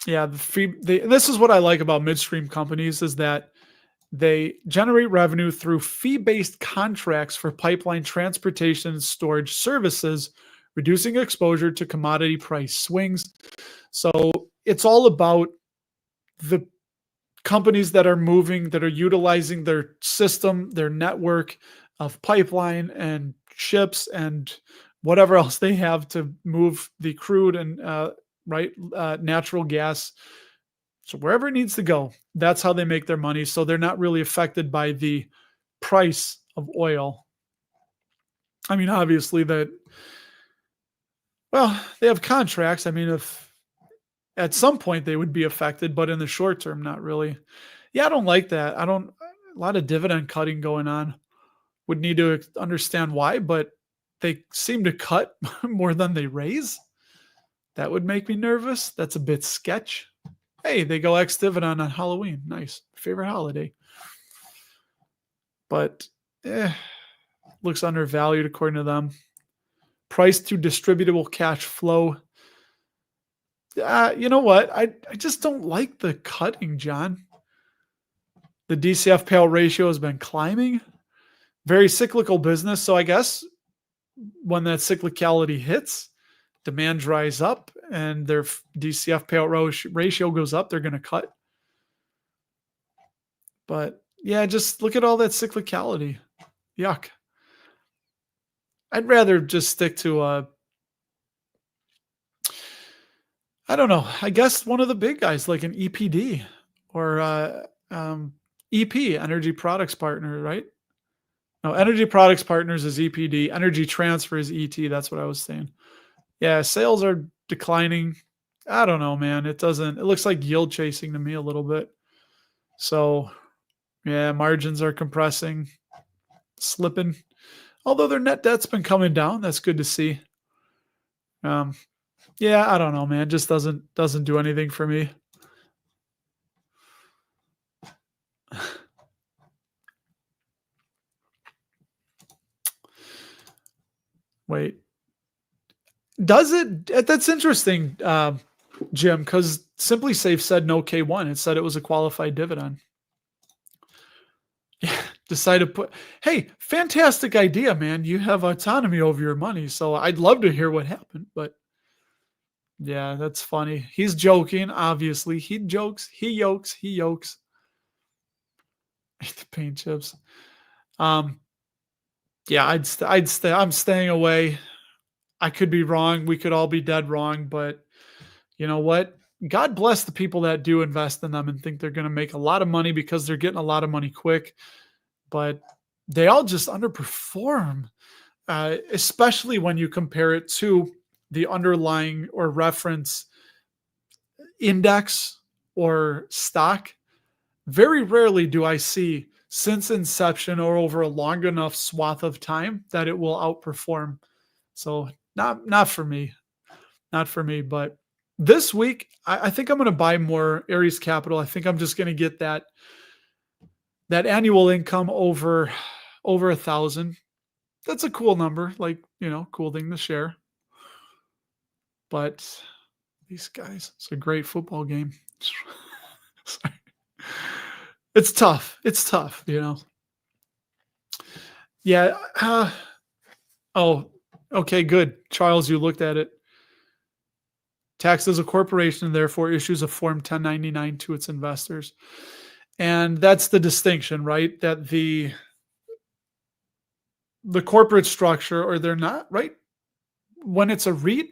Yeah, this is what I like about midstream companies is that they generate revenue through fee-based contracts for pipeline transportation and storage services, reducing exposure to commodity price swings. So it's all about the companies that are moving, that are utilizing their system, their network of pipeline and ships and whatever else they have to move the crude and natural gas. So wherever it needs to go, that's how they make their money. So they're not really affected by the price of oil. I mean, obviously they have contracts. I mean, if at some point they would be affected, but in the short term, not really. Yeah, I don't like that. I don't a lot of dividend cutting going on. Would need to understand why, but they seem to cut more than they raise. That would make me nervous. That's a bit sketch. Hey, they go ex dividend on Halloween. Nice. Favorite holiday. But looks undervalued according to them. Price to distributable cash flow. You know what? I just don't like the cutting, John. The DCF payout ratio has been climbing. Very cyclical business. So I guess when that cyclicality hits, demand dries up and their DCF payout ratio goes up, they're going to cut. But yeah, just look at all that cyclicality. Yuck. I'd rather just stick to I don't know. I guess one of the big guys like an EPD or EP, Energy Products Partner, right? No, Energy Products Partners is EPD. Energy Transfer is ET. That's what I was saying. Yeah, sales are declining. I don't know, man. It looks like yield chasing to me a little bit. So, yeah, margins are compressing, slipping. Although their net debt's been coming down. That's good to see. Yeah, I don't know, man. Just doesn't do anything for me. Wait. Does it? That's interesting, Jim, because Simply Safe said no K1. It said it was a qualified dividend. Yeah, decided to put. Hey, fantastic idea, man. You have autonomy over your money, so I'd love to hear what happened. But yeah, that's funny. He's joking, obviously. He jokes. He yokes. He yokes. The paint chips. Yeah, I'd stay. I'm staying away. I could be wrong. We could all be dead wrong, but you know what? God bless the people that do invest in them and think they're going to make a lot of money because they're getting a lot of money quick. But they all just underperform, especially when you compare it to the underlying or reference index or stock. Very rarely do I see since inception or over a long enough swath of time that it will outperform. So not for me, not for me. But this week, I think I'm going to buy more Aries Capital. I think I'm just going to get that annual income over 1,000. That's a cool number, like cool thing to share. But these guys, it's a great football game. It's tough. It's tough, Yeah. Oh, okay, good. Charles, you looked at it. Taxed as a corporation, therefore issues a Form 1099 to its investors. And that's the distinction, right? That the corporate structure, or they're not, right? When it's a REIT,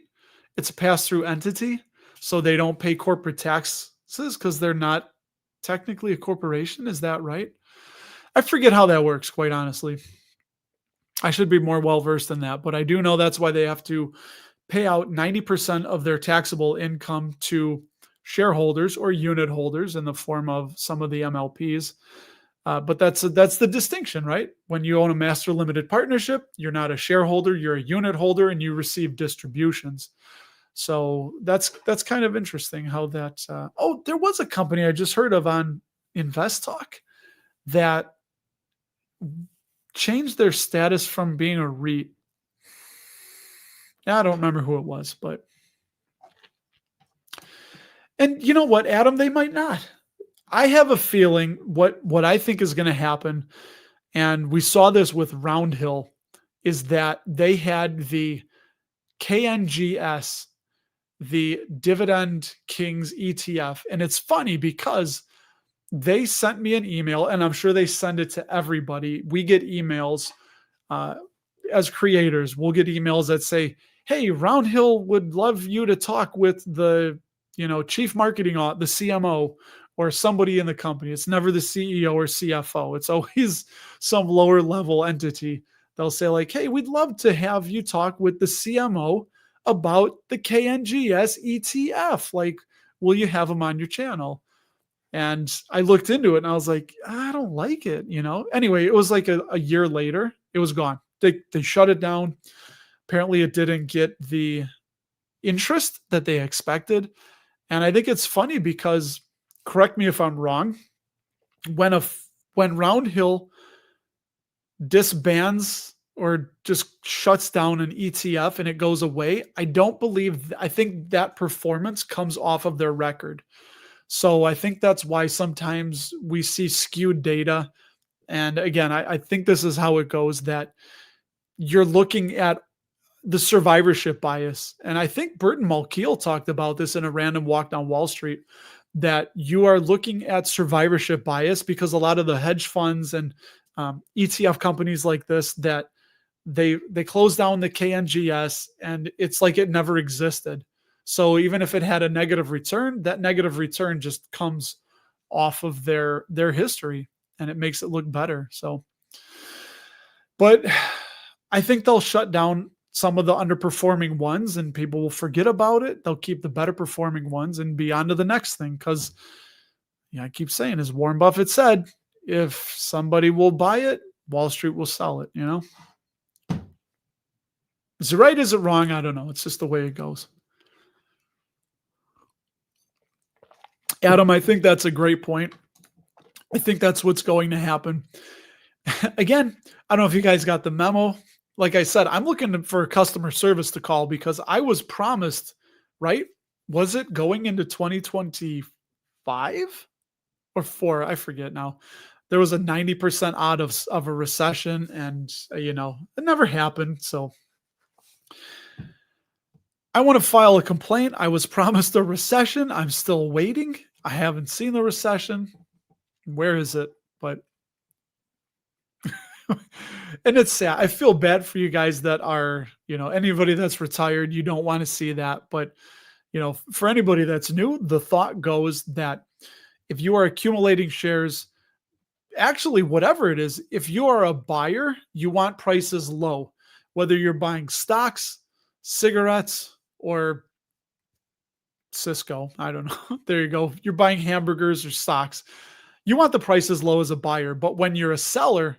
it's a pass-through entity. So they don't pay corporate taxes because they're not technically a corporation. Is that right? I forget how that works, quite honestly. I should be more well-versed in that, but I do know that's why they have to pay out 90% of their taxable income to shareholders or unit holders in the form of some of the MLPs. But that's the distinction, right? When you own a master limited partnership, you're not a shareholder, you're a unit holder, and you receive distributions. So that's kind of interesting how that. There was a company I just heard of on Invest Talk that changed their status from being a REIT. I don't remember who it was, but. And you know what, Adam? They might not. I have a feeling what I think is going to happen, and we saw this with Roundhill, is that they had the KNGS, the Dividend Kings ETF. And it's funny because they sent me an email, and I'm sure they send it to everybody. We get emails as creators. We'll get emails that say, hey, Roundhill would love you to talk with the chief marketing, the CMO, or somebody in the company. It's never the CEO or CFO. It's always some lower level entity. They'll say like, hey, we'd love to have you talk with the CMO about the KNGS ETF. Like, will you have them on your channel? And I looked into it and I was like, I don't like it, you know? Anyway, it was like a year later, it was gone. They shut it down. Apparently it didn't get the interest that they expected. And I think it's funny because, correct me if I'm wrong, when when Roundhill disbands or just shuts down an ETF and it goes away, I think that performance comes off of their record. So I think that's why sometimes we see skewed data. And again, I think this is how it goes, that you're looking at the survivorship bias. And I think Burton Malkiel talked about this in a random walk down Wall Street, that you are looking at survivorship bias because a lot of the hedge funds and ETF companies like this, that they close down the KNGS and it's like it never existed. So even if it had a negative return, that negative return just comes off of their history and it makes it look better. So, but I think they'll shut down some of the underperforming ones and people will forget about it. They'll keep the better performing ones and be on to the next thing. Cause I keep saying, as Warren Buffett said, if somebody will buy it, Wall Street will sell it, you know? Is it right? Is it wrong? I don't know. It's just the way it goes. Adam, I think that's a great point. I think that's what's going to happen. Again, I don't know if you guys got the memo. Like I said, I'm looking for customer service to call because I was promised, right? Was it going into 2025 or 4? I forget now. There was a 90% odd of a recession and, it never happened. So I want to file a complaint. I was promised a recession. I'm still waiting. I haven't seen the recession. Where is it? But and it's sad. I feel bad for you guys that are, anybody that's retired, you don't want to see that. But, for anybody that's new, the thought goes that if you are accumulating shares, actually, whatever it is, if you are a buyer, you want prices low, whether you're buying stocks, cigarettes, or Cisco. I don't know. There you go. You're buying hamburgers or stocks. You want the price as low as a buyer, but when you're a seller,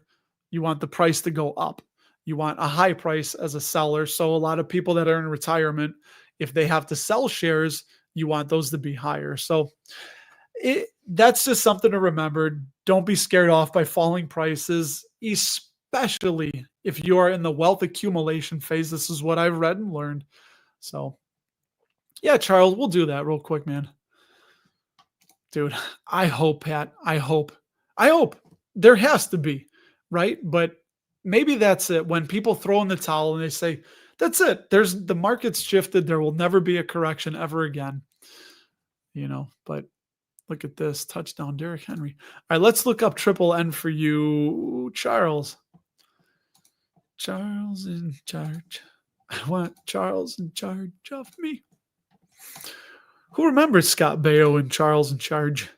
you want the price to go up. You want a high price as a seller. So a lot of people that are in retirement, if they have to sell shares, you want those to be higher. So that's just something to remember. Don't be scared off by falling prices, especially if you are in the wealth accumulation phase. This is what I've read and learned. So yeah, Charles, we'll do that real quick, man. Dude, I hope, Pat. I hope there has to be, right? But maybe that's it. When people throw in the towel and they say, that's it. The market's shifted. There will never be a correction ever again. But look at this touchdown, Derrick Henry. All right, let's look up triple N for you, Charles. Charles in charge. I want Charles in charge of me. Who remembers Scott Baio and Charles in charge?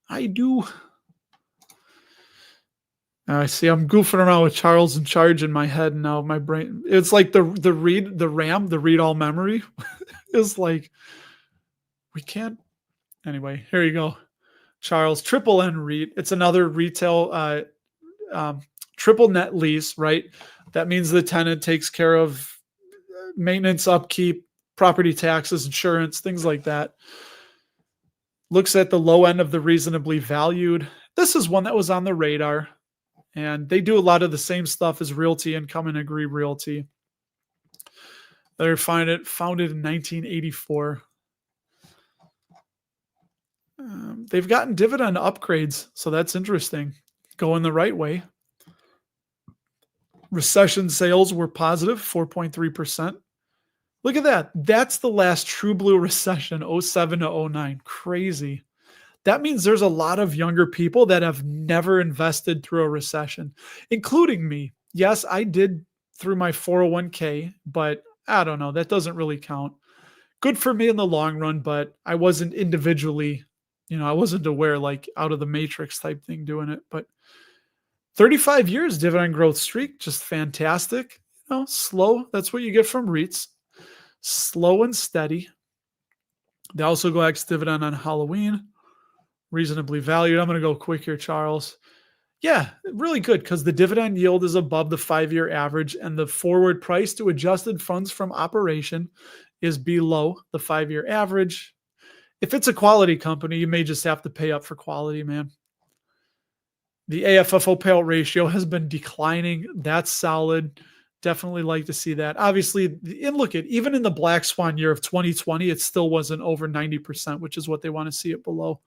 I do. I see. I'm goofing around with Charles in charge in my head now. My brain. It's like the read all memory. Is like we can't. Anyway, here you go. Charles triple N REIT. It's another retail triple net lease, right? That means the tenant takes care of maintenance, upkeep, property taxes, insurance, things like that. Looks at the low end of the reasonably valued. This is one that was on the radar, and they do a lot of the same stuff as Realty Income and Agree Realty. They're founded in 1984. They've gotten dividend upgrades, so that's interesting. Going the right way. Recession sales were positive, 4.3%. Look at that. That's the last true blue recession, 07 to 09. Crazy. That means there's a lot of younger people that have never invested through a recession, including me. Yes, I did through my 401k, but I don't know. That doesn't really count. Good for me in the long run, but I wasn't individually, I wasn't aware, like out of the matrix type thing doing it. But 35 years dividend growth streak, just fantastic. Slow. That's what you get from REITs. Slow and steady. They also go ex-dividend on Halloween. reasonably valued. I'm going to go quick here, Charles. Yeah, really good because the dividend yield is above the 5-year average and the forward price to adjusted funds from operation is below the 5-year average. If it's a quality company, you may just have to pay up for quality, man. The AFFO payout ratio has been declining. That's solid. Definitely like to see that. Obviously, and look at even in the black swan year of 2020, it still wasn't over 90%, which is what they want to see it below.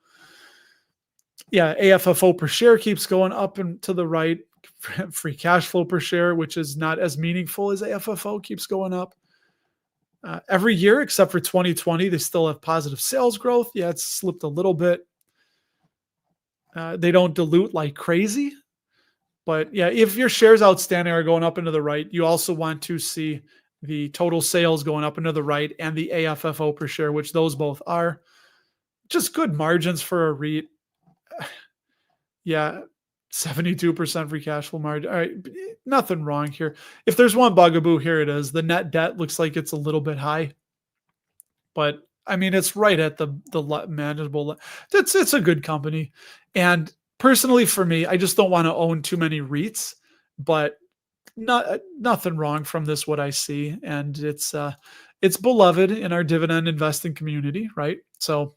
Yeah, AFFO per share keeps going up and to the right. Free cash flow per share, which is not as meaningful as AFFO, keeps going up. Every year except for 2020, they still have positive sales growth. Yeah, it's slipped a little bit. They don't dilute like crazy. But yeah, if your shares outstanding are going up into the right, you also want to see the total sales going up into the right and the AFFO per share, which those both are. Just good margins for a REIT. Yeah, 72% free cash flow margin. All right, nothing wrong here. If there's one bugaboo, here it is. The net debt looks like it's a little bit high, but I mean it's right at the manageable. It's a good company, and personally for me, I just don't want to own too many REITs, but nothing wrong from this what I see, and it's beloved in our dividend investing community, right? So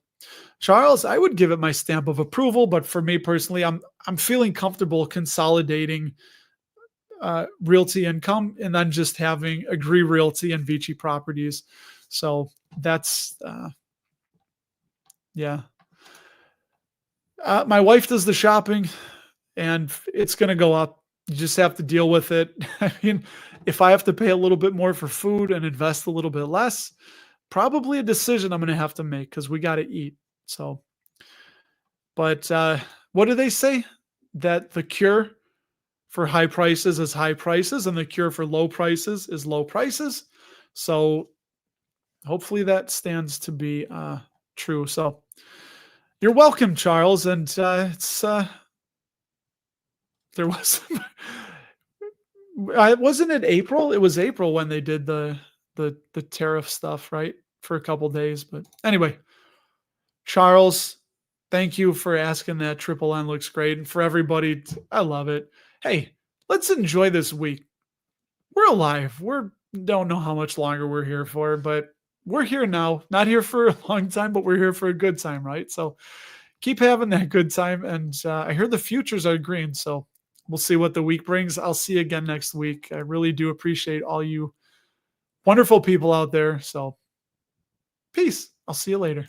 Charles, I would give it my stamp of approval, but for me personally, I'm feeling comfortable consolidating realty income and then just having Agree Realty and Vici Properties. So that's yeah. My wife does the shopping, and it's going to go up. You just have to deal with it. I mean, if I have to pay a little bit more for food and invest a little bit less, probably a decision I'm going to have to make because we got to eat. So, but what do they say? That the cure for high prices is high prices, and the cure for low prices is low prices. So, hopefully that stands to be true. So, you're welcome, Charles. And it's there was wasn't it April? It was April when they did the tariff stuff, right? For a couple days. But anyway, Charles, thank you for asking that. Triple N looks great. And for everybody, I love it. Hey, let's enjoy this week. We're alive. We're don't know how much longer we're here for, but we're here now. Not here for a long time, but we're here for a good time, right? So keep having that good time. And I hear the futures are green. So we'll see what the week brings. I'll see you again next week. I really do appreciate all you wonderful people out there. So peace. I'll see you later.